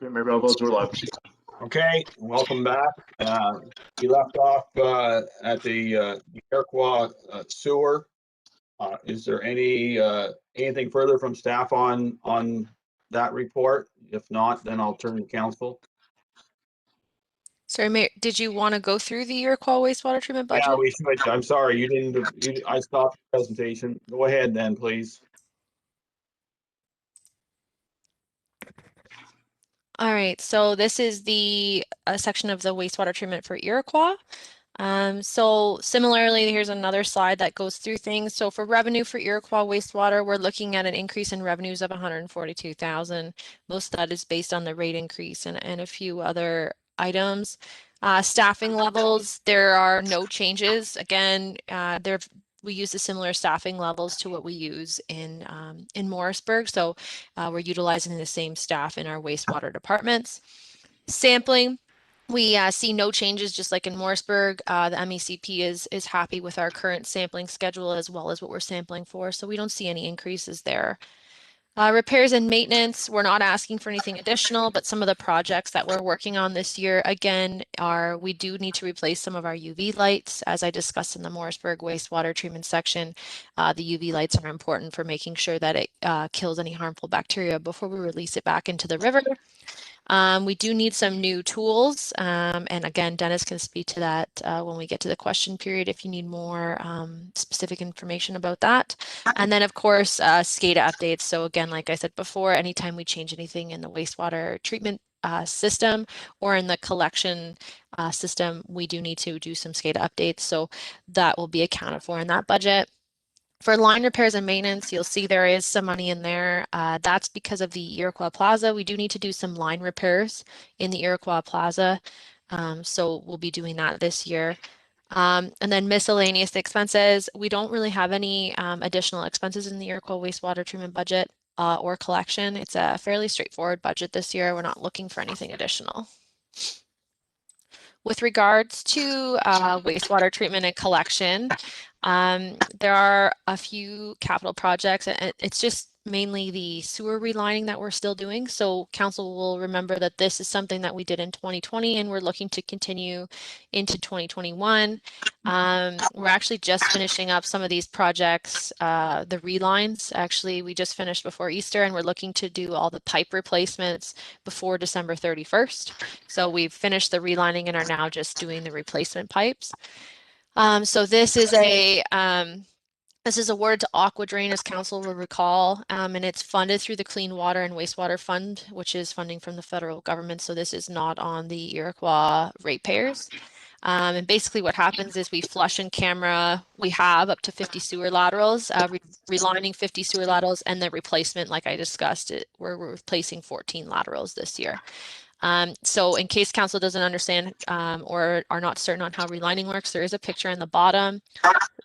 Okay, Mayor Bell, we're live. Okay, welcome back. We left off at the Iroquois sewer. Is there anything further from staff on that report? If not, then I'll turn to council. Sorry, Mayor, did you want to go through the Iroquois wastewater treatment budget? Yeah, we should. I'm sorry, you didn't. I stopped the presentation. Go ahead then, please. All right, so this is the section of the wastewater treatment for Iroquois. So similarly, here's another slide that goes through things. So for revenue for Iroquois wastewater, we're looking at an increase in revenues of 142,000. Most of that is based on the rate increase and a few other items. Staffing levels, there are no changes. Again, we use the similar staffing levels to what we use in Morrisburg. So we're utilizing the same staff in our wastewater departments. Sampling, we see no changes, just like in Morrisburg. The MECP is happy with our current sampling schedule as well as what we're sampling for, so we don't see any increases there. Repairs and maintenance, we're not asking for anything additional, but some of the projects that we're working on this year, again, we do need to replace some of our UV lights. As I discussed in the Morrisburg wastewater treatment section, the UV lights are important for making sure that it kills any harmful bacteria before we release it back into the river. We do need some new tools, and again, Dennis can speak to that when we get to the question period if you need more specific information about that. And then, of course, SCADA updates. So again, like I said before, anytime we change anything in the wastewater treatment system or in the collection system, we do need to do some SCADA updates. So that will be accounted for in that budget. For line repairs and maintenance, you'll see there is some money in there. That's because of the Iroquois Plaza. We do need to do some line repairs in the Iroquois Plaza. So we'll be doing that this year. And then miscellaneous expenses. We don't really have any additional expenses in the Iroquois wastewater treatment budget or collection. It's a fairly straightforward budget this year. We're not looking for anything additional. With regards to wastewater treatment and collection, there are a few capital projects, and it's just mainly the sewer relining that we're still doing. So council will remember that this is something that we did in 2020 and we're looking to continue into 2021. We're actually just finishing up some of these projects, the relines. Actually, we just finished before Easter and we're looking to do all the pipe replacements before December 31st. So we've finished the relining and are now just doing the replacement pipes. So this is awarded to Aqua Drain, as council will recall, and it's funded through the Clean Water and Wastewater Fund, which is funding from the federal government. So this is not on the Iroquois ratepayers. And basically what happens is we flush in camera, we have up to 50 sewer laterals, relining 50 sewer laterals, and the replacement, like I discussed, we're replacing 14 laterals this year. So in case council doesn't understand or are not certain on how relining works, there is a picture in the bottom.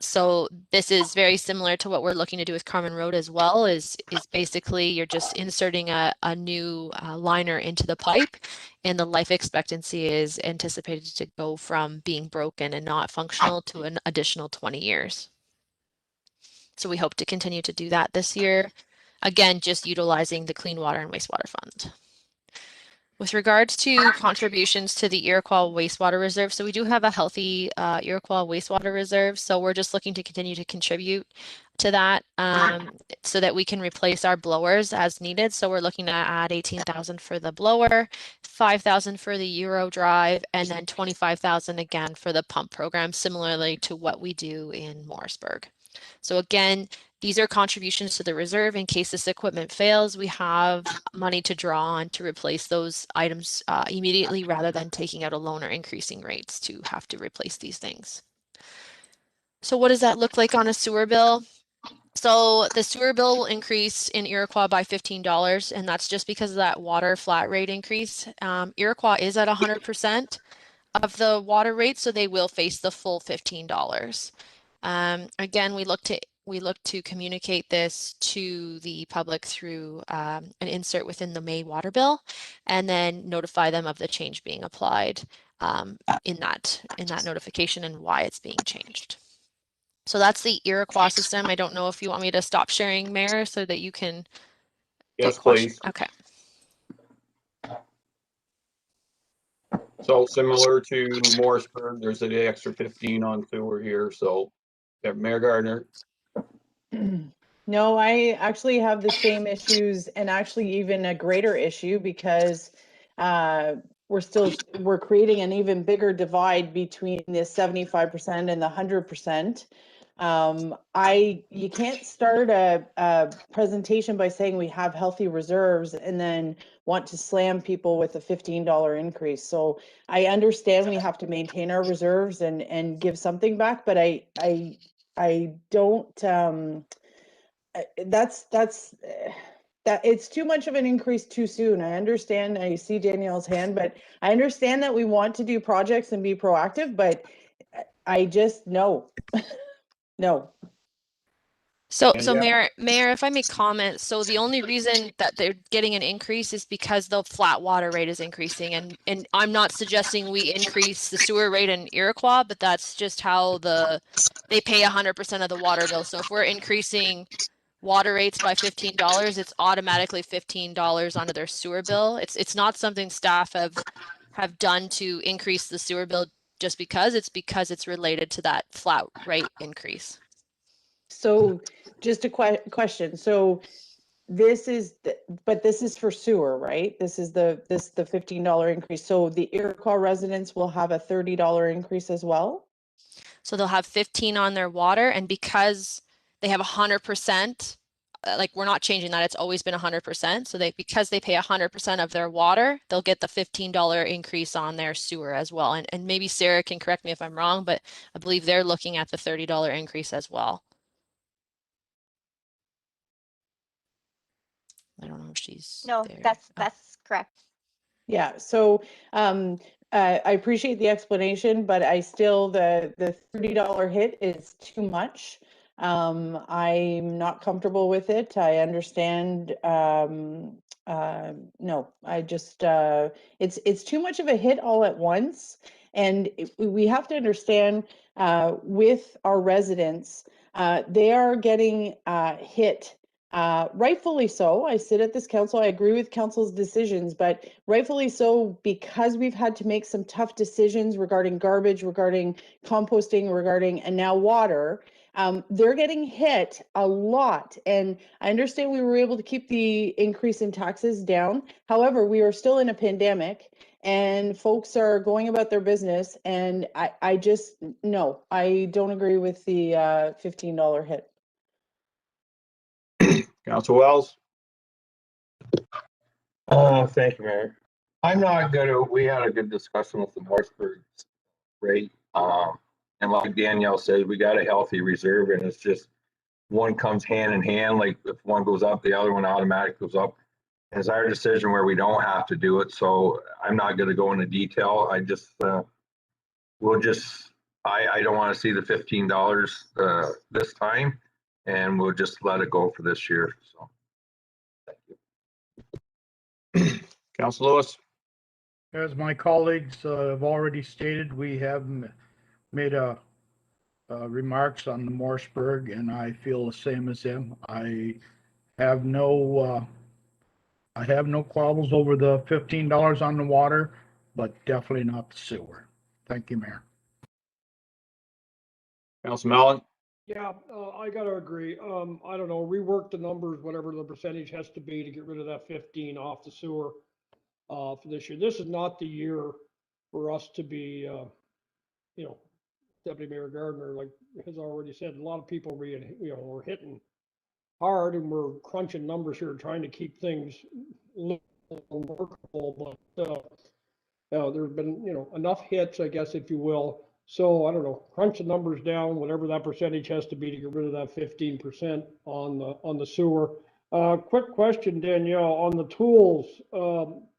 So this is very similar to what we're looking to do with Carmen Road as well, is basically you're just inserting a new liner into the pipe, and the life expectancy is anticipated to go from being broken and not functional to an additional 20 years. So we hope to continue to do that this year. Again, just utilizing the Clean Water and Wastewater Fund. With regards to contributions to the Iroquois Wastewater Reserve, so we do have a healthy Iroquois Wastewater Reserve, so we're just looking to continue to contribute to that so that we can replace our blowers as needed. So we're looking to add 18,000 for the blower, 5,000 for the Euro drive, and then 25,000 again for the pump program, similarly to what we do in Morrisburg. So again, these are contributions to the reserve. In case this equipment fails, we have money to draw on to replace those items immediately rather than taking out a loan or increasing rates to have to replace these things. So what does that look like on a sewer bill? So the sewer bill will increase in Iroquois by $15, and that's just because of that water flat rate increase. Iroquois is at 100% of the water rate, so they will face the full $15. Again, we look to communicate this to the public through an insert within the May water bill, and then notify them of the change being applied in that notification and why it's being changed. So that's the Iroquois system. I don't know if you want me to stop sharing, Mayor, so that you can. Yes, please. Okay. So similar to Morrisburg, there's the extra 15 on sewer here. So, yeah, Mayor Gardner. No, I actually have the same issues, and actually even a greater issue, because we're creating an even bigger divide between the 75% and the 100%. You can't start a presentation by saying we have healthy reserves and then want to slam people with a $15 increase. So I understand we have to maintain our reserves and give something back, but I don't. That it's too much of an increase too soon. I understand. I see Danielle's hand, but I understand that we want to do projects and be proactive, but I just no. So, And so yeah. Mayor, if I may comment, so the only reason that they're getting an increase is because the flat water rate is increasing, and I'm not suggesting we increase the sewer rate in Iroquois, but that's just how they pay 100% of the water bill. So if we're increasing water rates by $15, it's automatically $15 onto their sewer bill. It's not something staff have done to increase the sewer bill just because it's related to that flat rate increase. So just a question. So this is for sewer, right? This is the $15 increase. So the Iroquois residents will have a $30 increase as well? So they'll have 15 on their water, and because they have 100%, like we're not changing that, it's always been 100%. So because they pay 100% of their water, they'll get the $15 increase on their sewer as well. And maybe Sarah can correct me if I'm wrong, but I believe they're looking at the $30 increase as well. I don't know if she's No, there. that's correct. Yeah, so I appreciate the explanation, but I still, the $30 hit is too much. I'm not comfortable with it. I understand. No, I just, it's too much of a hit all at once. And we have to understand with our residents, they are getting hit. Rightfully so. I sit at this council. I agree with council's decisions, but rightfully so, because we've had to make some tough decisions regarding garbage, regarding composting, and now water. They're getting hit a lot. And I understand we were able to keep the increase in taxes down. However, we are still in a pandemic and folks are going about their business. And I just, no, I don't agree with the $15 hit. Council Wells. Thank you, Mayor. I'm not gonna, we had a good discussion with the Morrisburg rate. And like Danielle said, we got a healthy reserve, and it's just one comes hand in hand. Like if one goes up, the other one automatically goes up. It's our decision where we don't have to do it. So I'm not gonna go into detail. I just, I don't want to see the $15 this time, and we'll just let it go for this year. So. Thank you. Council Lewis. As my colleagues have already stated, we have made remarks on the Morrisburg, and I feel the same as them. I have no qualms over the $15 on the water, but definitely not the sewer. Thank you, Mayor. Council Mellon. Yeah, I gotta agree. I don't know, rework the numbers, whatever the percentage has to be to get rid of that 15 off the sewer for this year. This is not the year for us to be, you know, Deputy Mayor Gardner, like has already said, a lot of people we're hitting hard and we're crunching numbers here, trying to keep things workable, but there's been, enough hits, I guess, if you will. So I don't know, crunch the numbers down, whatever that percentage has to be to get rid of that 15% on the sewer. Quick question, Danielle, on the tools,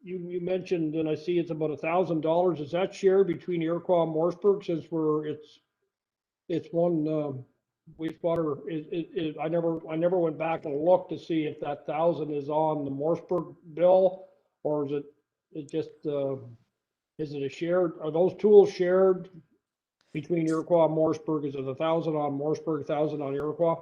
you mentioned, and I see it's about $1,000. Is that shared between Iroquois and Morrisburg, since it's one wastewater? I never went back and looked to see if that 1,000 is on the Morrisburg bill, or is it just is it a shared? Are those tools shared between Iroquois and Morrisburg? Is it 1,000 on Morrisburg, 1,000 on Iroquois?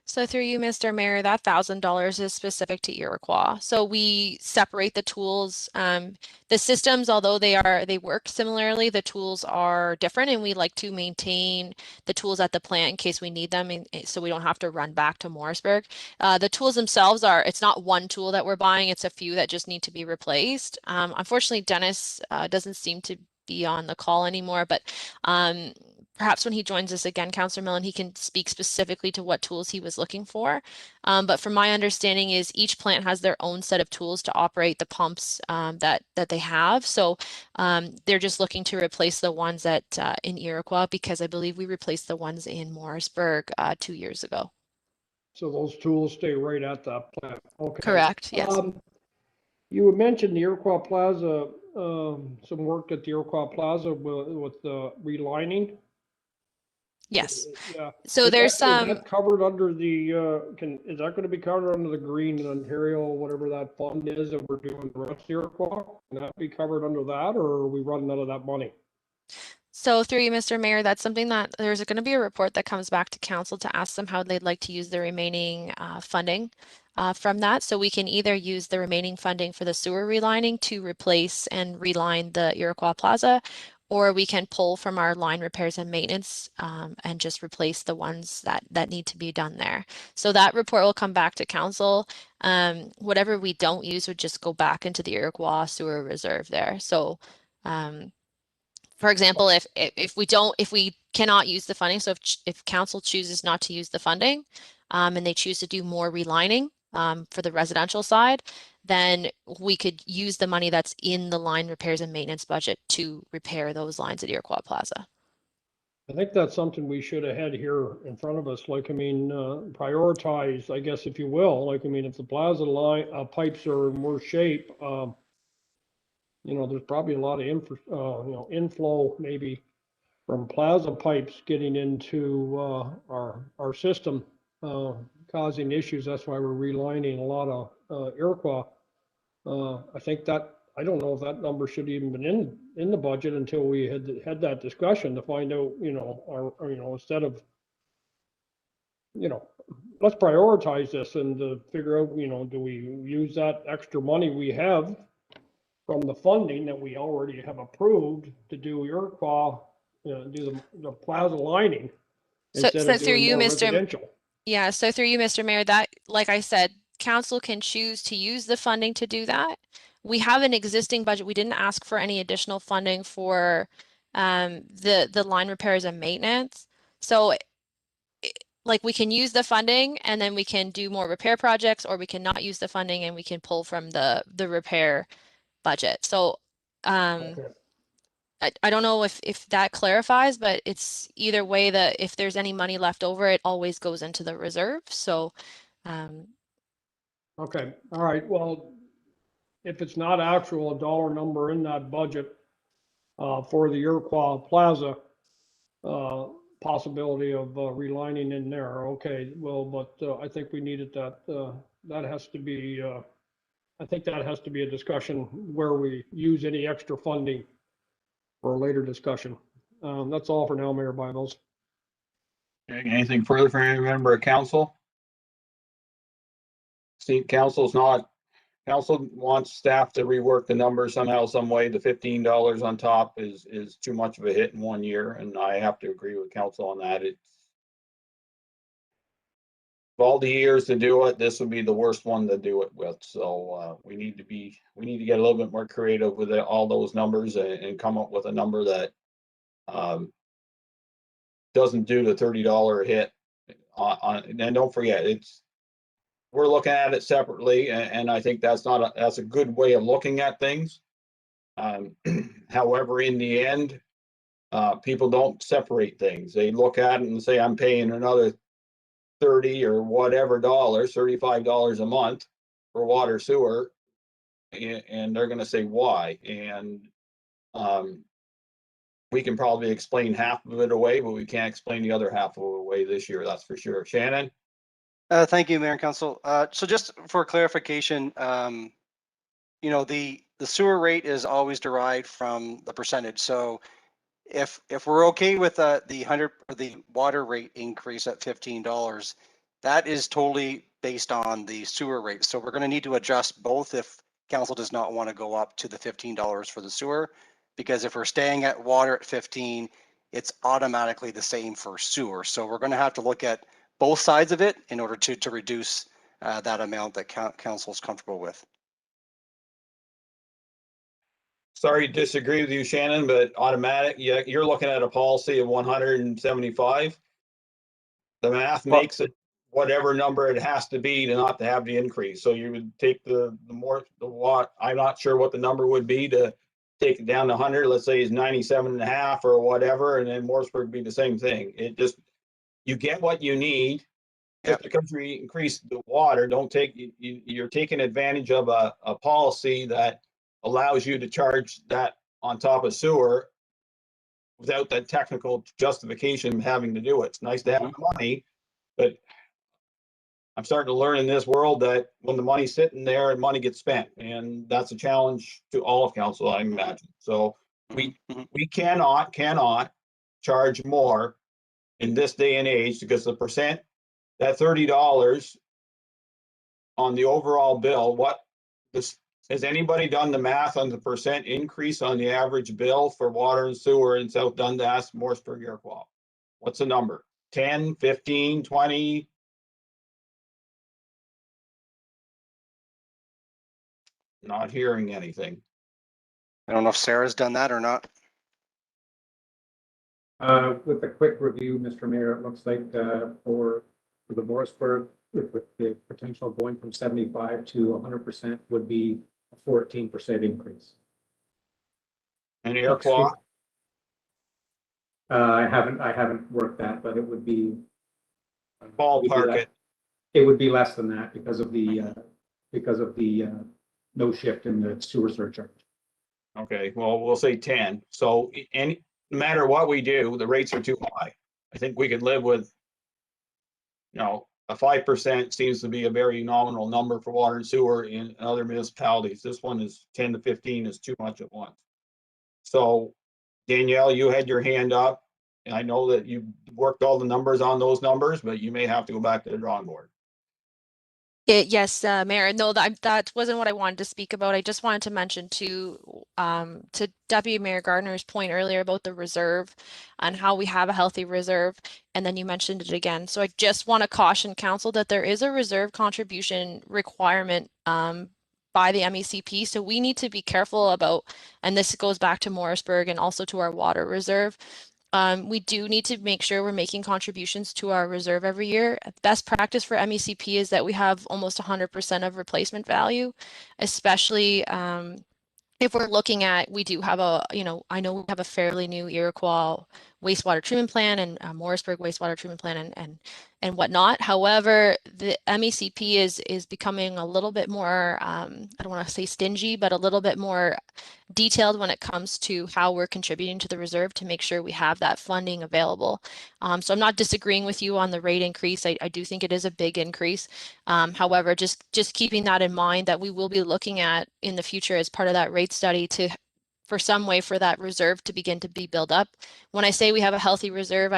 So through you, Mr. Mayor, that $1,000 is specific to Iroquois. So we separate the tools. The systems, although they work similarly, the tools are different, and we like to maintain the tools at the plant in case we need them, so we don't have to run back to Morrisburg. The tools themselves it's not one tool that we're buying; it's a few that just need to be replaced. Unfortunately, Dennis doesn't seem to be on the call anymore, but perhaps when he joins us again, Councillor Millen, he can speak specifically to what tools he was looking for. But from my understanding is each plant has their own set of tools to operate the pumps that they have. So they're just looking to replace the ones that in Iroquois, because I believe we replaced the ones in Morrisburg 2 years ago. So those tools stay right at that plant. Okay. Correct, yes. You mentioned the Iroquois Plaza, some work at the Iroquois Plaza with the relining. Yes. Yeah. So there's Is some. that covered under the, is that gonna be covered under the Green in Ontario, whatever that fund is, that we're doing the rest of Iroquois? Can that be covered under that, or are we running out of that money? So through you, Mr. Mayor, that's something that there's going to be a report that comes back to council to ask them how they'd like to use the remaining funding from that. So we can either use the remaining funding for the sewer relining to replace and reline the Iroquois Plaza, or we can pull from our line repairs and maintenance and just replace the ones that need to be done there. So that report will come back to council. Whatever we don't use would just go back into the Iroquois sewer reserve there. So for example, if we cannot use the funding, so if council chooses not to use the funding, and they choose to do more relining for the residential side, then we could use the money that's in the line repairs and maintenance budget to repair those lines at Iroquois Plaza. I think that's something we should have had here in front of us, like, I mean, prioritize, I guess, if you will, like, I mean, if the plaza line, pipes are in worse shape, you know, there's probably a lot of inflow maybe from plaza pipes getting into, our system, causing issues. That's why we're relining a lot of, Iroquois. I think that, I don't know if that number should even been in the budget until we had that discussion to find out, you know, or you know, instead of, you know, let's prioritize this and to figure out, you know, do we use that extra money we have from the funding that we already have approved to do Iroquois, do the plaza lining So instead of through doing you, more Mr. residential? Yeah, so through you, Mr. Mayor, that, like I said, council can choose to use the funding to do that. We have an existing budget. We didn't ask for any additional funding for the line repairs and maintenance. So like we can use the funding and then we can do more repair projects, or we can not use the funding and we can pull from the repair budget. So Okay. I don't know if that clarifies, but it's either way that if there's any money left over, it always goes into the reserve. So Okay, all right, well, if it's not actual a dollar number in that budget, for the Iroquois Plaza, possibility of, relining in there, okay, well, but, I think we needed that, that has to be, I think that has to be a discussion where we use any extra funding for a later discussion. That's all for now, Mayor Byvells. Anything further from any member of council? See, council wants staff to rework the numbers somehow, some way. The $15 on top is too much of a hit in 1 year, and I have to agree with council on that. It's of all the years to do it, this would be the worst one to do it with. So we need to get a little bit more creative with all those numbers and come up with a number that doesn't do the $30 hit and don't forget, we're looking at it separately, and I think that's a good way of looking at things. However, in the end, people don't separate things. They look at it and say, I'm paying another 30 or whatever dollars, $35 a month for water sewer, and they're going to say why. And we can probably explain half of it away, but we can't explain the other half of it away this year, that's for sure. Shannon? Thank you, Mayor and Council. So just for clarification, you know, the sewer rate is always derived from the percentage. So if we're okay with the water rate increase at $15, That is totally based on the sewer rate. So we're going to need to adjust both if council does not want to go up to the $15 for the sewer, because if we're staying at water at 15, it's automatically the same for sewer. So we're going to have to look at both sides of it in order to reduce that amount that council is comfortable with. Sorry to disagree with you, Shannon, but automatic, you're looking at a policy of 175. The math makes it whatever number it has to be to not to have the increase. So you would take the what, I'm not sure what the number would be to take it down to 100. Let's say it's 97.5 or whatever, and then Morrisburg would be the same thing. It just, you get what you need. Just because we increase the water, don't take, you're taking advantage of a policy that allows you to charge that on top of sewer without that technical justification of having to do it. It's nice to have the money, but I'm starting to learn in this world that when the money's sitting there and money gets spent, and that's a challenge to all of council, I imagine. So we cannot charge more in this day and age, because the percent, that $30 on the overall bill, what this, has anybody done the math on the percent increase on the average bill for water and sewer in South Dundas, Morrisburg, Iroquois? What's the number? 10, 15, 20? Not hearing anything. I don't know if Sarah's done that or not. With a quick review, Mr. Mayor, it looks like for the Morrisburg, with the potential going from 75 to 100% would be a 14% increase. And Iroquois? I haven't worked that, but it would be Ballpark it. It would be less than that because of the no shift in the sewer surcharge. Okay, well, we'll say 10. So no matter what we do, the rates are too high. I think we could live with, you know, a 5% seems to be a very nominal number for water and sewer in other municipalities. This one is 10 to 15 is too much at once. So Danielle, you had your hand up, and I know that you worked all the numbers on those numbers, but you may have to go back to the drawing board. Yes, Mayor. No, that wasn't what I wanted to speak about. I just wanted to mention to Deputy Mayor Gardner's point earlier about the reserve and how we have a healthy reserve, and then you mentioned it again. So I just want to caution council that there is a reserve contribution requirement by the MECP. So we need to be careful about, and this goes back to Morrisburg and also to our water reserve. We do need to make sure we're making contributions to our reserve every year. Best practice for MECP is that we have almost 100% of replacement value, especially if we're looking at, we do have a, I know we have a fairly new Iroquois wastewater treatment plan and Morrisburg wastewater treatment plan and whatnot. However, the MECP is becoming a little bit more, I don't want to say stingy, but a little bit more detailed when it comes to how we're contributing to the reserve to make sure we have that funding available. So I'm not disagreeing with you on the rate increase. I do think it is a big increase. However, just keeping that in mind that we will be looking at in the future as part of that rate study for some way for that reserve to begin to be built up. When I say we have a healthy reserve,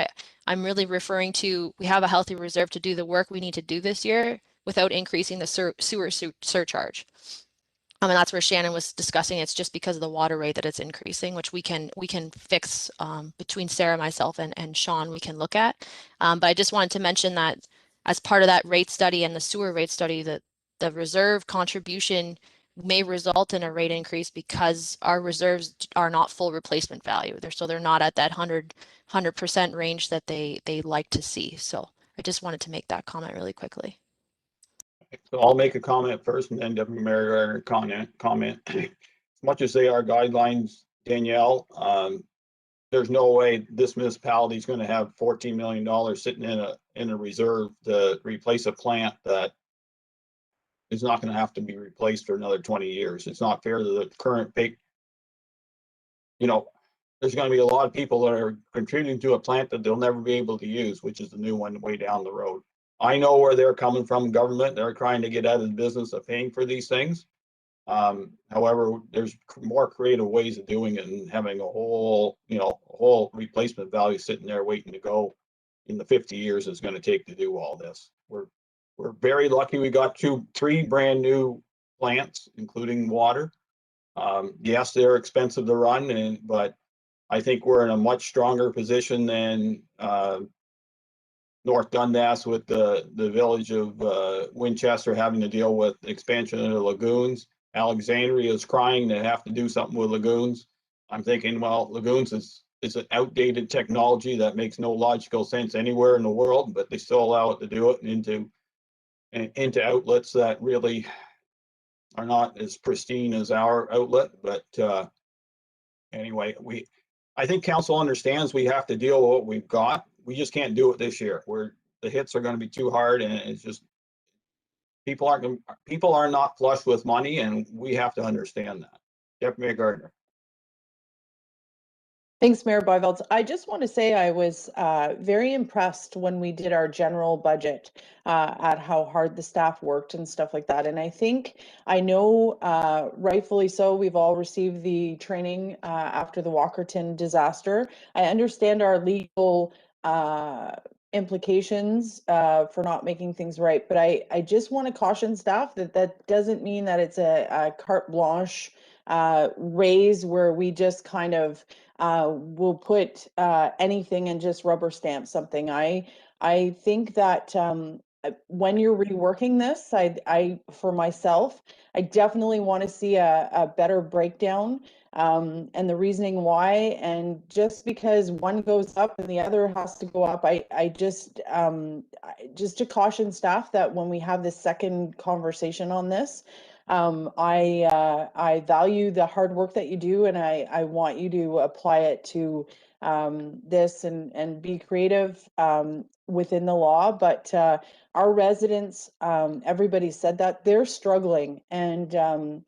I'm really referring to we have a healthy reserve to do the work we need to do this year without increasing the sewer surcharge. And that's where Shannon was discussing. It's just because of the water rate that it's increasing, which we can fix between Sarah, myself, and Sean. We can look at. But I just wanted to mention that as part of that rate study and the sewer rate study, that the reserve contribution may result in a rate increase because our reserves are not full replacement value. They're not at that 100% range that they like to see. So I just wanted to make that comment really quickly. So I'll make a comment first and then Deputy Mayor comment. As much as they are guidelines, Danielle, there's no way this municipality is going to have $14 million sitting in a reserve to replace a plant that is not going to have to be replaced for another 20 years. It's not fair to the current big, there's going to be a lot of people that are contributing to a plant that they'll never be able to use, which is the new one way down the road. I know where they're coming from, government. They're trying to get out of the business of paying for these things. However, there's more creative ways of doing it and having a whole replacement value sitting there waiting to go in the 50 years it's going to take to do all this. we're very lucky. We got three brand new plants, including water. Yes, they're expensive to run, but I think we're in a much stronger position than North Dundas with the village of Winchester having to deal with expansion of the lagoons. Alexandria is crying to have to do something with lagoons. I'm thinking, well, lagoons is an outdated technology that makes no logical sense anywhere in the world, but they still allow it to do it into outlets that really are not as pristine as our outlet. But anyway, I think council understands we have to deal with what we've got. We just can't do it this year. The hits are going to be too hard, and it's just people are not flush with money, and we have to understand that. Deputy Mayor Gardner. Thanks, Mayor Byveld. I just want to say I was very impressed when we did our general budget at how hard the staff worked and stuff like that. And I know rightfully so, we've all received the training after the Walkerton disaster. I understand our legal implications for not making things right, but I just want to caution staff that doesn't mean that it's a carte blanche raise where we just kind of will put anything and just rubber stamp something. I think that when you're reworking this, for myself, I definitely want to see a better breakdown and the reasoning why. And just because one goes up and the other has to go up, I just to caution staff that when we have this second conversation on this, I value the hard work that you do, and I want you to apply it to this and be creative within the law. But our residents, everybody said that they're struggling, and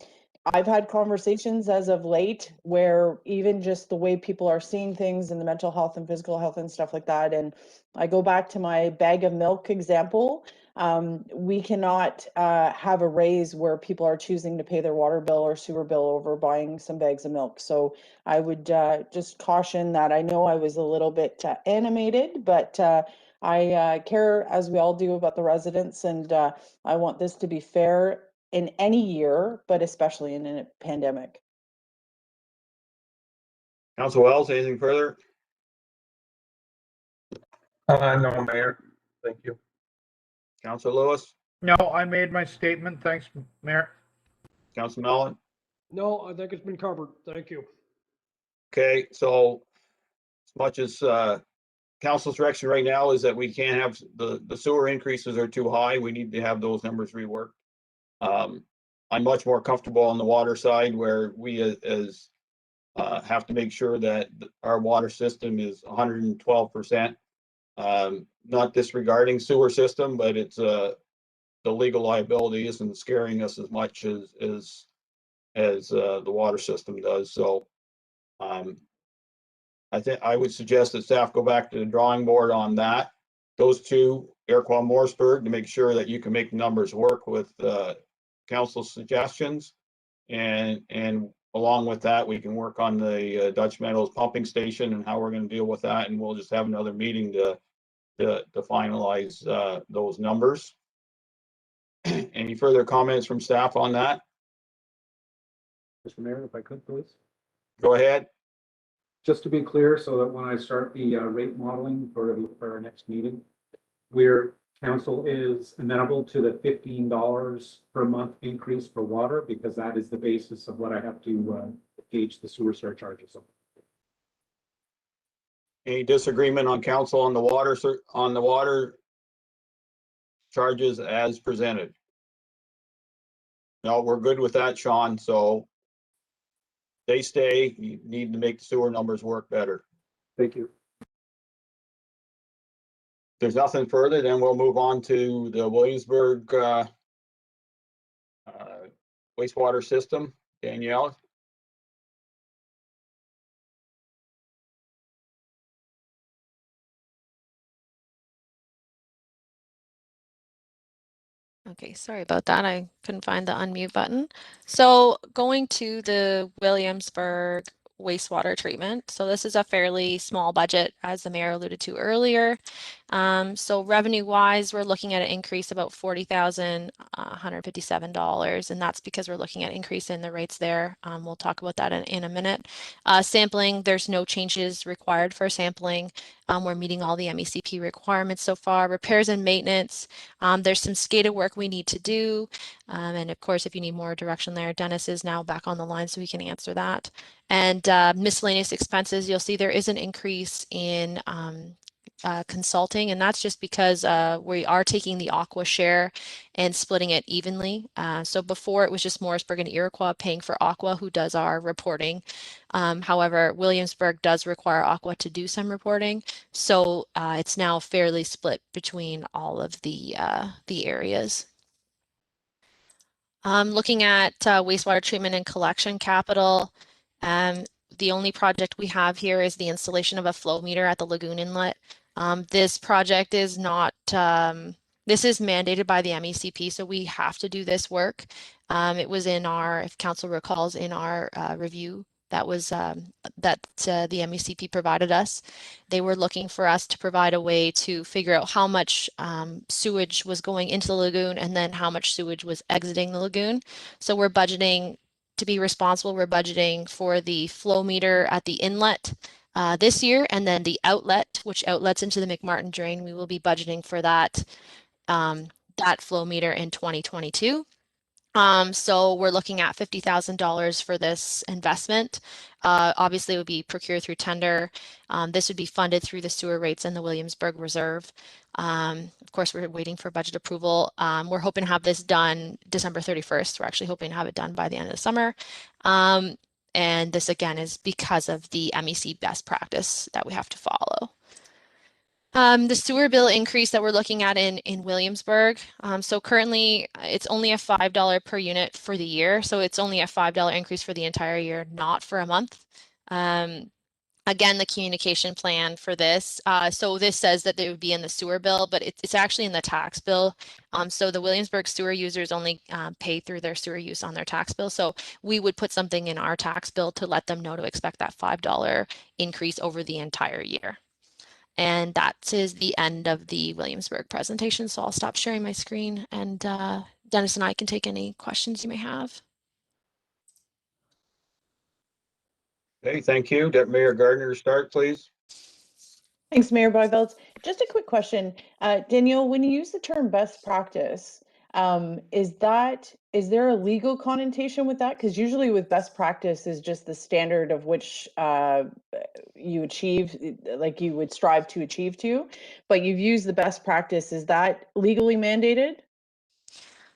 I've had conversations as of late where even just the way people are seeing things and the mental health and physical health and stuff like that. And I go back to my bag of milk example. We cannot have a raise where people are choosing to pay their water bill or sewer bill over buying some bags of milk. So I would just caution that. I know I was a little bit animated, but I care, as we all do, about the residents, and I want this to be fair in any year, but especially in a pandemic. Council Wells, anything further? No, Mayor. Thank you. Council Lewis? No, I made my statement. Thanks, Mayor. Council Mellon? No, I think it's been covered. Thank you. Okay, so as much as council's direction right now is that we can't have the sewer increases are too high. We need to have those numbers reworked. I'm much more comfortable on the water side where we as have to make sure that our water system is 112%. Not disregarding sewer system, but it's the legal liability isn't scaring us as much as the water system does. So I think I would suggest that staff go back to the drawing board on that. Those two, Iroquois, Morrisburg, to make sure that you can make numbers work with council suggestions, and along with that, we can work on the Dutch Meadows pumping station and how we're going to deal with that, and we'll just have another meeting to finalize those numbers. Any further comments from staff on that? Mr. Mayor, if I could, please. Go ahead. Just to be clear, so that when I start the rate modeling for our next meeting, council is amenable to the $15 per month increase for water, because that is the basis of what I have to gauge the sewer surcharges on. Any disagreement on council on the water charges as presented? No, we're good with that, Sean. So they stay. You need to make the sewer numbers work better. Thank you. If there's nothing further, then we'll move on to the Williamsburg wastewater system. Danielle. Okay, sorry about that. I couldn't find the unmute button. So going to the Williamsburg wastewater treatment. So this is a fairly small budget, as the mayor alluded to earlier. So revenue wise, we're looking at an increase about $40,157, and that's because we're looking at increase in the rates there. We'll talk about that in a minute. Sampling, there's no changes required for sampling. We're meeting all the MECP requirements so far. Repairs and maintenance, there's some SCADA work we need to do. And of course, if you need more direction there, Dennis is now back on the line so he can answer that. And miscellaneous expenses, you'll see there is an increase in consulting, and that's just because we are taking the Aqua share and splitting it evenly. So before it was just Morrisburg and Iroquois paying for Aqua, who does our reporting. However, Williamsburg does require Aqua to do some reporting, so it's now fairly split between all of the areas. Looking at wastewater treatment and collection capital, the only project we have here is the installation of a flow meter at the Lagoon Inlet. This project is not, this is mandated by the MECP, so we have to do this work. It was in our, if council recalls, in our review that was that the MECP provided us. They were looking for us to provide a way to figure out how much sewage was going into the lagoon and then how much sewage was exiting the lagoon. So we're budgeting to be responsible. We're budgeting for the flow meter at the inlet this year, and then the outlet, which outlets into the McMartin drain, we will be budgeting for that that flow meter in 2022. So we're looking at $50,000 for this investment. Obviously, it would be procured through tender. This would be funded through the sewer rates and the Williamsburg Reserve. Of course, we're waiting for budget approval. We're hoping to have this done December 31st. We're actually hoping to have it done by the end of the summer. And this, again, is because of the MEC best practice that we have to follow. The sewer bill increase that we're looking at in Williamsburg. So currently it's only a $5 per unit for the year. So it's only a $5 increase for the entire year, not for a month. Again, the communication plan for this. So this says that it would be in the sewer bill, but it's actually in the tax bill. So the Williamsburg sewer users only pay through their sewer use on their tax bill. So we would put something in our tax bill to let them know to expect that $5 increase over the entire year. And that is the end of the Williamsburg presentation. So I'll stop sharing my screen, and Dennis and I can take any questions you may have. Okay, thank you. Deputy Mayor Gardner, start, please. Thanks, Mayor Byveld. Just a quick question. Danielle, when you use the term best practice, is there a legal connotation with that? Because usually with best practice is just the standard of which you achieve, like you would strive to achieve to, but you've used the best practice. Is that legally mandated?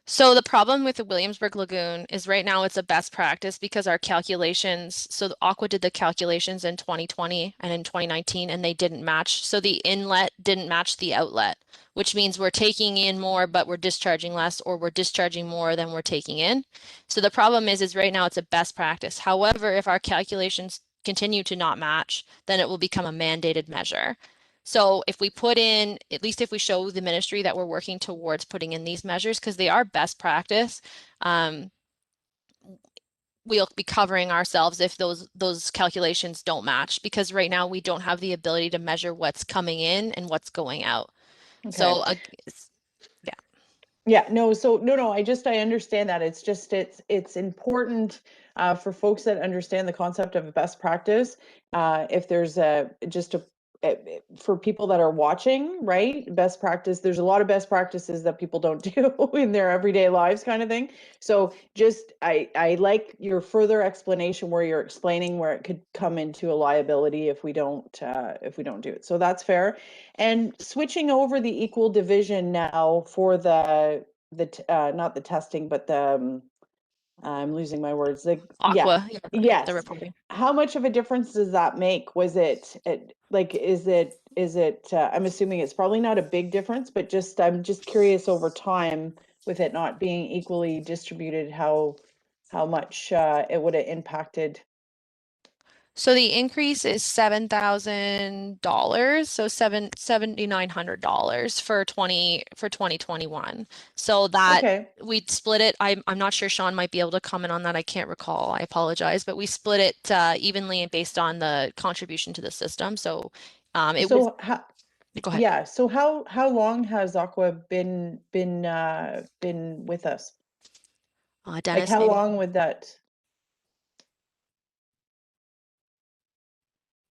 So the problem with the Williamsburg Lagoon is right now it's a best practice because our calculations, so the Aqua did the calculations in 2020 and in 2019 and they didn't match. So the inlet didn't match the outlet, which means we're taking in more, but we're discharging less, or we're discharging more than we're taking in. So the problem is right now it's a best practice. However, if our calculations continue to not match, then it will become a mandated measure. So if we put in, at least if we show the ministry that we're working towards putting in these measures, because they are best practice, we'll be covering ourselves if those calculations don't match, because right now we don't have the ability to measure what's coming in and what's going out. Okay. So yeah, no, so no, I understand that. It's just, it's important for folks that understand the concept of best practice. If there's for people that are watching, right? Best practice, there's a lot of best practices that people don't do in their everyday lives kind of thing. So just, I like your further explanation where you're explaining where it could come into a liability if we don't do it. So that's fair. And switching over the equal division now for the not the testing, but the, I'm losing my words. Aqua, yeah, yes. The reporting. How much of a difference does that make? Was it like, is it, I'm assuming it's probably not a big difference, but I'm just curious over time with it not being equally distributed, how much it would have impacted. So the increase is $7,000, so $7,900 for 2021. So that Okay, we'd split it. I'm not sure Sean might be able to comment on that. I can't recall. I apologize, but we split it evenly based on the contribution to the system. So it was, so how, go ahead. yeah, so how long has Aqua been with us? Like Dennis, how maybe. long would that?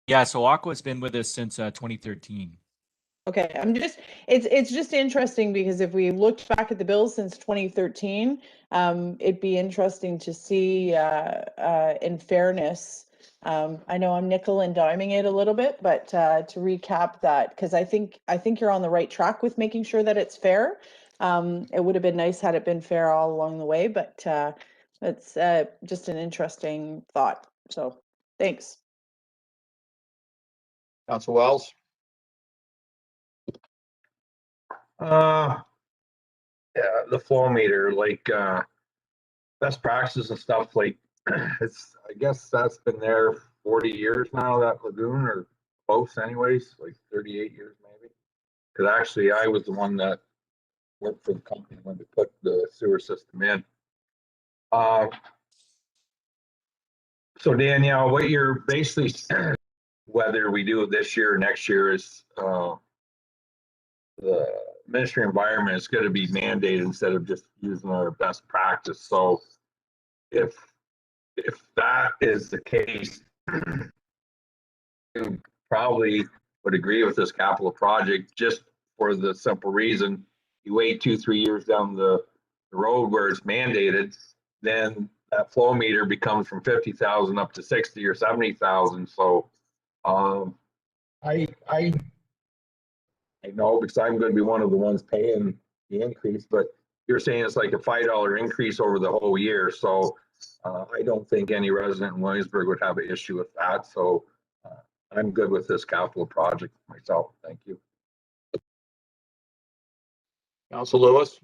Yeah, so Aqua's been with us since 2013. Okay, it's just interesting because if we looked back at the bills since 2013, it'd be interesting to see in fairness. I know I'm nickel and diming it a little bit, but to recap that, because I think you're on the right track with making sure that it's fair. It would have been nice had it been fair all along the way, but it's just an interesting thought. So thanks. Council Wells? Yeah, the flow meter, like best practices and stuff, like it's, I guess that's been there 40 years now, that lagoon, or close anyways, like 38 years maybe. Because actually I was the one that worked for the company when they put the sewer system in. So Danielle, what you're basically, whether we do it this year or next year, is the Ministry of Environment is going to be mandated instead of just using our best practice. So if that is the case, you probably would agree with this capital project just for the simple reason you wait 2-3 years down the road where it's mandated, then that flow meter becomes from 50,000 up to 60 or 70,000. So I know because I'm going to be one of the ones paying the increase, but you're saying it's like a $5 increase over the whole year. So I don't think any resident in Williamsburg would have an issue with that. So I'm good with this capital project myself. Thank you. Council Lewis?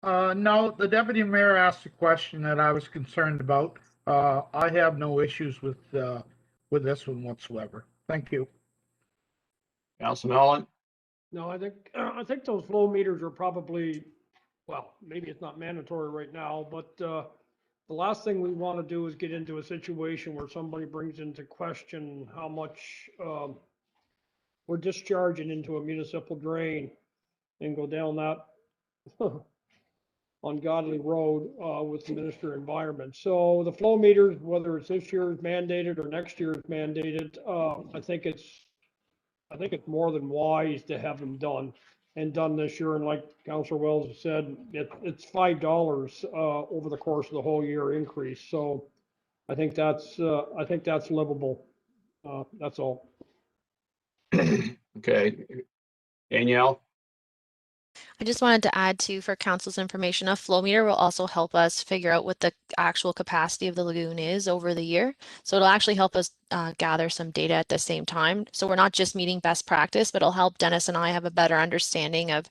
No, the deputy mayor asked a question that I was concerned about. I have no issues with this one whatsoever. Thank you. Council Mellon? No, I think those flow meters are probably, well, maybe it's not mandatory right now, but the last thing we want to do is get into a situation where somebody brings into question how much we're discharging into a municipal drain and go down that ungodly road with the Minister of Environment. So the flow meters, whether it's this year's mandated or next year's mandated, I think it's more than wise to have them done this year. And like Councilor Wells said, it's $5 over the course of the whole year increase. So I think that's livable. That's all. Okay. Danielle? I just wanted to add to, for council's information, a flow meter will also help us figure out what the actual capacity of the lagoon is over the year. So it'll actually help us gather some data at the same time. So we're not just meeting best practice, but it'll help Dennis and I have a better understanding of,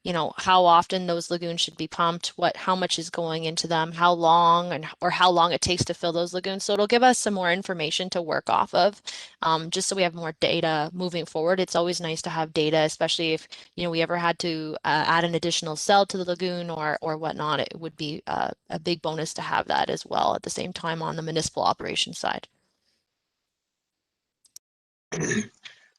you know, how often those lagoons should be pumped, how much is going into them, how long, or how long it takes to fill those lagoons. So it'll give us some more information to work off of, just so we have more data moving forward. It's always nice to have data, especially if, you know, we ever had to add an additional cell to the lagoon or whatnot. It would be a big bonus to have that as well at the same time on the municipal operations side.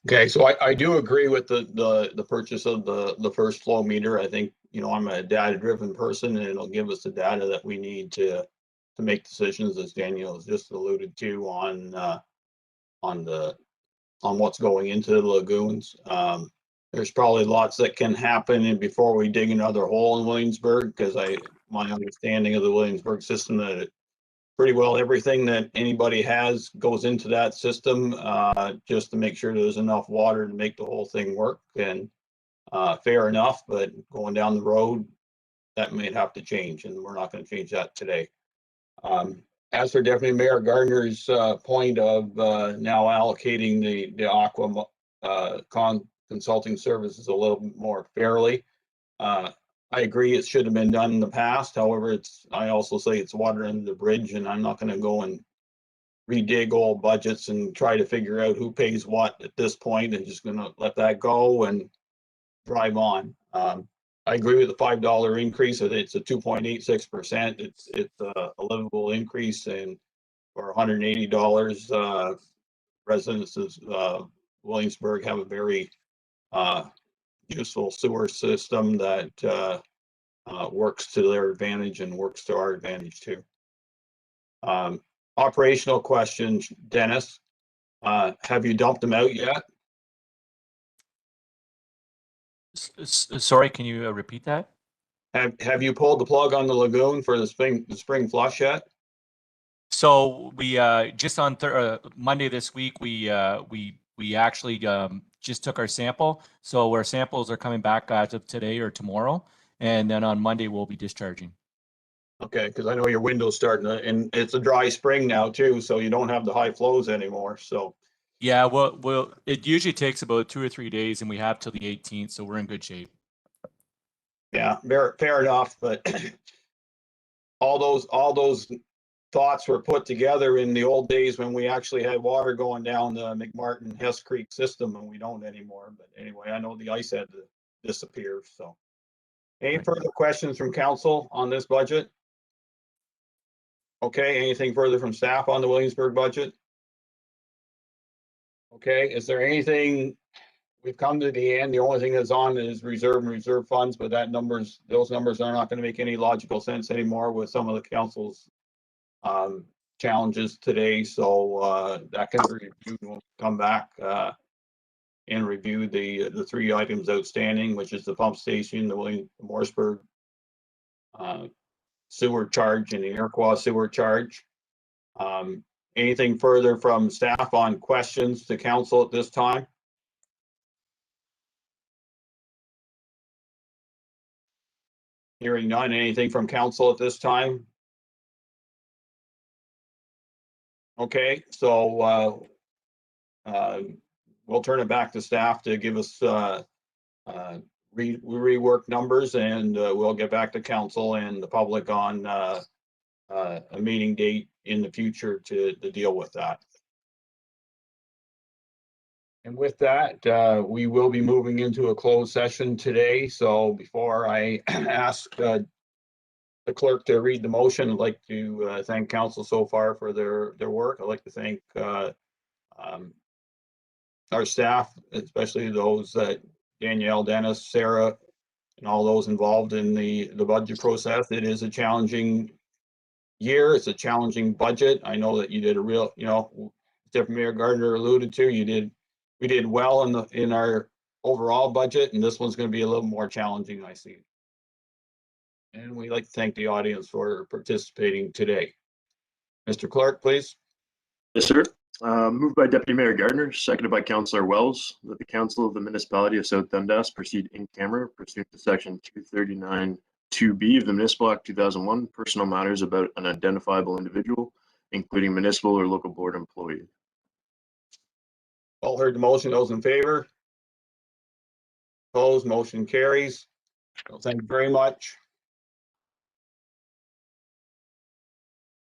Okay, so I do agree with the purchase of the first flow meter. I think, you know, I'm a data-driven person, and it'll give us the data that we need to make decisions, as Daniel has just alluded to, on what's going into the lagoons. There's probably lots that can happen and before we dig another hole in Williamsburg, because my understanding of the Williamsburg system that pretty well everything that anybody has goes into that system, just to make sure there's enough water to make the whole thing work. And fair enough, but going down the road, that may have to change, and we're not going to change that today. As for Deputy Mayor Gardner's point of now allocating the Aqua consulting services a little more fairly, I agree it should have been done in the past. However, I also say it's water under the bridge, and I'm not going to go and redig old budgets and try to figure out who pays what at this point, and just gonna let that go and drive on. I agree with the $5 increase. It's a 2.86%. It's a livable increase, and for $180, residents of Williamsburg have a very useful sewer system that works to their advantage and works to our advantage too. Operational questions, Dennis. Have you dumped them out yet? Sorry, can you repeat that? Have you pulled the plug on the lagoon for the spring flush yet? So we just on Monday this week we actually just took our sample. So our samples are coming back as of today or tomorrow, and then on Monday we'll be discharging. Okay, because I know your window's starting to, and it's a dry spring now too, so you don't have the high flows anymore. So yeah, well, it usually takes about 2 or 3 days, and we have till the 18th, so we're in good shape. yeah, fair enough. But all those thoughts were put together in the old days when we actually had water going down the McMartin Hess Creek system, and we don't anymore. But anyway, I know the ice had to disappear. So, any further questions from council on this budget? Okay, anything further from staff on the Williamsburg budget? Okay, is there anything, we've come to the end, the only thing that's on is reserve and reserve funds, but those numbers are not going to make any logical sense anymore with some of the council's challenges today. So that can be reviewed when we come back and review the 3 items outstanding, which is the pump station, the Morrisburg sewer charge, and the Iroquois sewer charge. Anything further from staff on questions to council at this time? Hearing none. Anything from council at this time? Okay, so we'll turn it back to staff to give us rework numbers, and we'll get back to council and the public on a meeting date in the future to deal with that. And with that, we will be moving into a closed session today. So before I ask the clerk to read the motion, I'd like to thank council so far for their work. I'd like to thank our staff, especially those Danielle, Dennis, Sarah, and all those involved in the budget process. It is a challenging year. It's a challenging budget. I know that you did a real, Deputy Mayor Gardner alluded to, we did well in our overall budget, and this one's going to be a little more challenging, I see. And we'd like to thank the audience for participating today. Mr. Clerk, please. Yes, sir. Moved by Deputy Mayor Gardner, seconded by Councillor Wells, that the Council of the Municipality of South Dundas proceed in camera pursuant to Section 239(2)B of the Municipal Act 2001, personal matters about an identifiable individual, including municipal or local board employee. All heard the motion. Those in favor? Opposed? Motion carries. Well, thank you very much.